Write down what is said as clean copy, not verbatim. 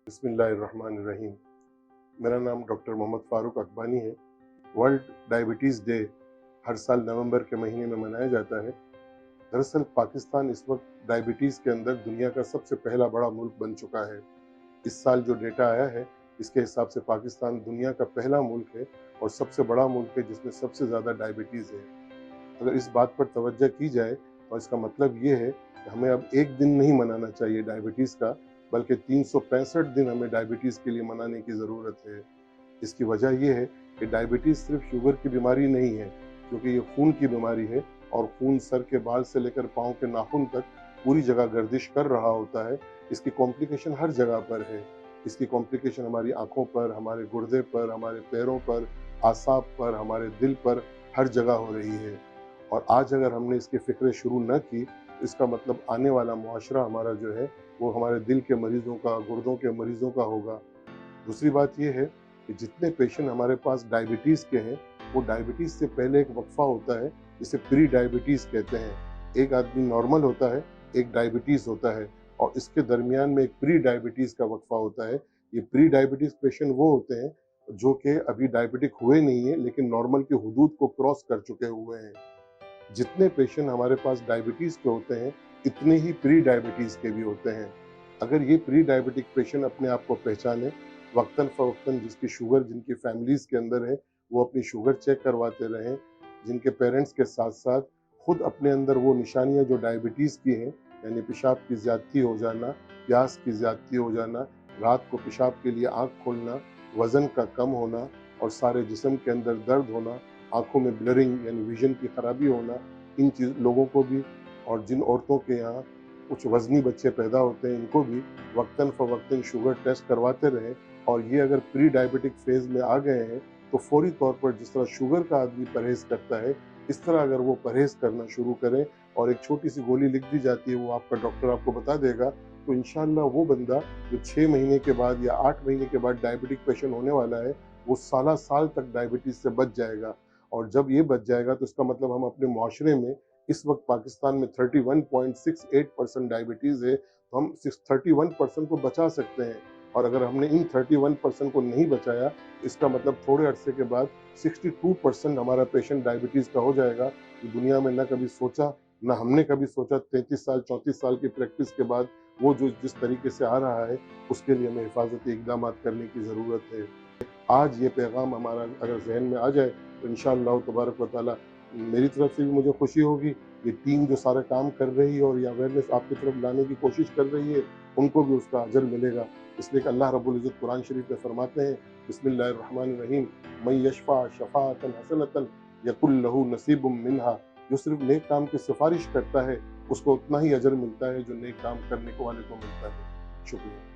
बिस्मिल्लाहिर्रहमानिर्रहीम। मेरा नाम डॉक्टर मोहम्मद फ़ारूक अकबानी है। वर्ल्ड डायबिटीज़ डे हर साल नवंबर के महीने में मनाया जाता है। दरअसल पाकिस्तान इस वक्त डायबिटीज़ के अंदर दुनिया का सबसे पहला बड़ा मुल्क बन चुका है। इस साल जो डेटा आया है इसके हिसाब से पाकिस्तान दुनिया का पहला मुल्क है और सबसे बड़ा मुल्क है जिसमें सबसे ज़्यादा डायबिटीज़ है। अगर इस बात पर तवज्जो की जाए तो इसका मतलब ये है कि हमें अब एक दिन नहीं मनाना चाहिए डायबिटीज़ का, बल्कि 365 दिन हमें डायबिटीज़ के लिए मनाने की ज़रूरत है। इसकी वजह यह है कि डायबिटीज़ सिर्फ शुगर की बीमारी नहीं है, क्योंकि ये खून की बीमारी है और खून सर के बाल से लेकर पाँव के नाखून तक पूरी जगह गर्दिश कर रहा होता है। इसकी कॉम्प्लिकेशन हर जगह पर है। इसकी कॉम्प्लिकेशन हमारी आँखों पर, हमारे गुर्दे पर, हमारे पैरों पर, आसाब पर, हमारे दिल पर, हर जगह हो रही है। और आज अगर हमने इसकी फ़िक्र शुरू न की तो इसका मतलब आने वाला मुआशरा हमारा जो है वो हमारे दिल के मरीज़ों का, गुर्दों के मरीज़ों का होगा। दूसरी बात ये है कि जितने पेशेंट हमारे पास डायबिटीज़ के हैं, वो डायबिटीज़ से पहले एक वक्फ़ा होता है जिसे प्री डायबिटीज़ कहते हैं। एक आदमी नॉर्मल होता है, एक डायबिटीज़ होता है और इसके दरमियान में एक प्री डायबिटीज़ का वक्फ़ा होता है। ये प्री डायबिटीज़ पेशेंट वो होते हैं जो कि अभी डायबिटिक हुए नहीं हैं, लेकिन नॉर्मल की हुदूद को क्रॉस कर चुके हुए हैं। जितने पेशेंट हमारे पास डायबिटीज़ के होते हैं, इतने ही प्री डायबिटीज़ के भी होते हैं। अगर ये प्री डायबिटिक पेशेंट अपने आप को पहचाने, वक्तन फ़वक्तन जिसकी शुगर जिनकी फैमिलीज़ के अंदर है, वो अपनी शुगर चेक करवाते रहें। जिनके पेरेंट्स के साथ-साथ खुद अपने अंदर वो निशानियाँ जो डायबिटीज़ की हैं, यानी पेशाब की ज़्यादती हो जाना, प्यास की ज़्यादती हो जाना, रात को पेशाब के लिए आँख खोलना, वज़न का कम होना और सारे जिस्म के अंदर दर्द होना, आँखों में ब्लरिंग यानी विज़न की खराबी होना, इन लोगों को भी, और जिन औरतों के यहाँ कुछ वज़नी बच्चे पैदा होते हैं, इनको भी वक्तन फ़वक्तन शुगर टेस्ट करवाते रहें। और ये अगर प्री डायबिटिक फ़ेज़ में आ गए हैं तो फ़ौरी तौर पर जिस तरह शुगर का आदमी परहेज़ करता है, इस तरह अगर वो परहेज़ करना शुरू करें और एक छोटी-सी गोली लिख दी जाती है, वो आपका डॉक्टर आपको बता देगा, तो इंशाअल्लाह वो बंदा जो 6 महीने के बाद या 8 महीने के बाद डायबिटिक पेशेंट होने वाला है, वो साल तक डायबिटीज़ से बच जाएगा। और जब ये बच जाएगा तो इसका मतलब हम अपने मुआशरे में, इस वक्त पाकिस्तान में 31.68% डायबिटीज़ है, तो हम 31% को बचा सकते हैं। और अगर हमने इन 31% को नहीं बचाया, इसका मतलब थोड़े अरसे के बाद 62% हमारा पेशेंट डायबिटीज़ का हो जाएगा। ये दुनिया में ना कभी सोचा, ना हमने कभी सोचा। 33 साल 34 साल की प्रैक्टिस के बाद वो जो जिस तरीके से आ रहा है, उसके लिए हमें हिफाजती इक़दामात करने की ज़रूरत है। आज ये पैगाम हमारा अगर ज़हन में आ जाए तो इंशाअल्लाह तबारक व तआला मेरी तरफ से भी मुझे खुशी होगी। ये टीम जो सारा काम कर रही है और ये अवेयरनेस आपकी तरफ लाने की कोशिश कर रही है, उनको भी उसका अजर मिलेगा। इसलिए कि अल्लाह रब्बुल इज़्ज़त कुरान शरीफ में फरमाते हैं, बिस्मिल्लाहिर्रहमानिर्रहीम, मन यशफ़अ शफ़ाअतन हसनतन यकुल लहू नसीबुम मिन्हा। जो सिर्फ नेक काम की सिफारिश करता है, उसको उतना ही अजर मिलता है जो नेक काम करने को वाले को मिलता है। शुक्रिया।